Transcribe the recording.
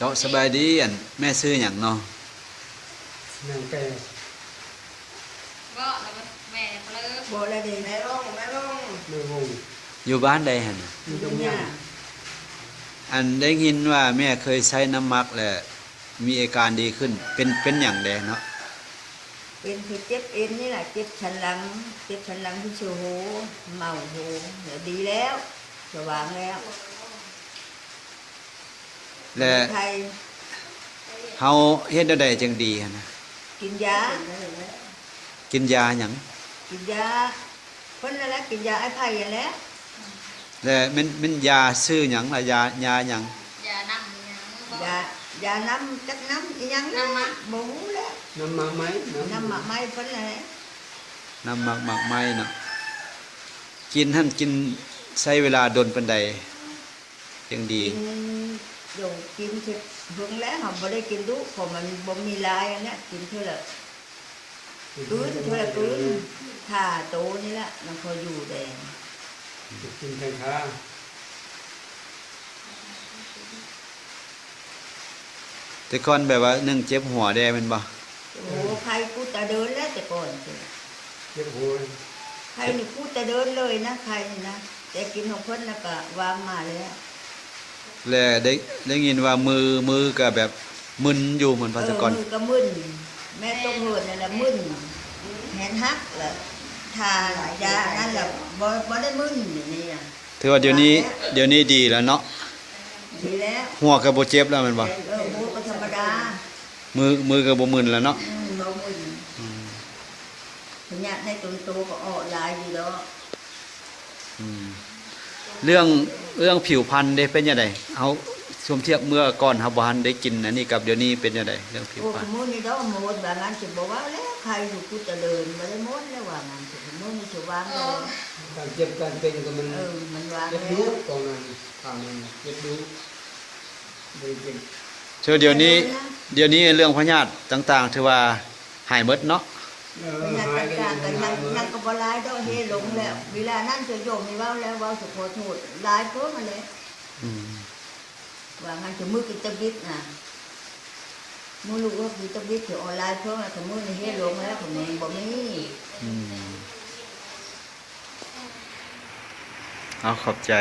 เจ้าสบายดีอันแม่ซื้ออย่างเนาะนางแกบ่แล้วแม่เลิกบ่ละดีแม่ร้องไม่งงอยู่บ้านใดหั่นน่ะมีตรงนี้อันได้ยินว่าแม่เคยใช้น้ำมักแหละมีอาการดีขึ้นเป็นอย่างแดงเนาะเป็นที่เจ็บเอ็นนี่แหละเจ็บสันหลังเจ็บสันหลังที่เชื่อหูเมาหูเดี๋ยวดีแล้วสว่างแล้วและไทยเฮาเฮ็ดได้จังดีหั่นนะกินยากินยาหยังกินยาเพิ่นนั่นแหละกินยาไอ้ไผ่นั่นแหละและมันยาซื้อหยังล่ะยาหยังอย่านำหยังบ่ยาน้ำจักน้ำอีหยังน้ำมันบ่ฮู้แล้วน้ำมาไหมน้ำหมักไม้เพิ่นนั่นแหละน้ำหมักไม้เนาะกินหั่นกินใช้เวลาดนปานใดจังดีกินอยู่กินสิเพิ่งแล้วเฮาบ่ได้กินดุเพราะมันบ่มีลายอันเนี้ยกินเท่าละคืนเท่าละคืนถ้าโตนี่แหละมันพออยู่แดงกินแทงขาแต่ก่อนแบบว่านึ่งเจ็บหัวแดมันบ่โอ้ใครกูแต่เดินแล้วแต่ก่อนเจ็บหัวใครนี่กูแต่เดินเลยนะใครนี่นะแต่กินของเพิ่นแล้วก็วางมาแล้วและได้ยินว่ามือก็แบบมึนอยู่เหมือนพัสกรมือก็มึนแม่ต้องเหินนั่นแหละมึนแขนหักแหละทายานั่นแหละบ่ได้มึนอย่างนี้อ่ะถือว่าเดี๋ยวนี้ดีแล้วเนาะดีแล้วหัวก็บ่เจ็บแล้วแม่นบ่มือก็ธรรมดามือก็บ่มึนแล้วเนาะบ่มึนพญาให้ตัวโตก็ออกลายอยู่แล้วเรื่องผิวพรรณได้เป็นยังไงเฮาชมเทียบเมื่อก่อนเฮาบ่ทันได้กินอันนี้กับเดี๋ยวนี้เป็นยังไงเรื่องผิวพรรณมื้อนี้ดอกหมดว่างั้นสิบ่ว่าแล้วใครอยู่กูจะเดินบ่ได้หมดแล้วว่างั้นสิมื้อนี้สิวางแล้วการเจ็บการเป็นก็มันวางเจ็บดูตรงนั้นทางนั้นเจ็บดูดีจริงเดี๋ยวนี้เรื่องพยาธิต่างๆถือว่าหายหมดเนาะพยาธิต่างๆก็ยังก็บ่หลายดอกเฮลงแล้วเวลานั้นจะโยมมีเว้าแล้วเว้าสุขโทษหลายเพิ่นมาเลยว่างั้นจะมือกินตะบิดน่ะมือลูกว่ากินตะบิดที่ออนไลน์เพิ่นน่ะก็มือนี่เฮลงแล้วผมบ่มีเอาขอบใจ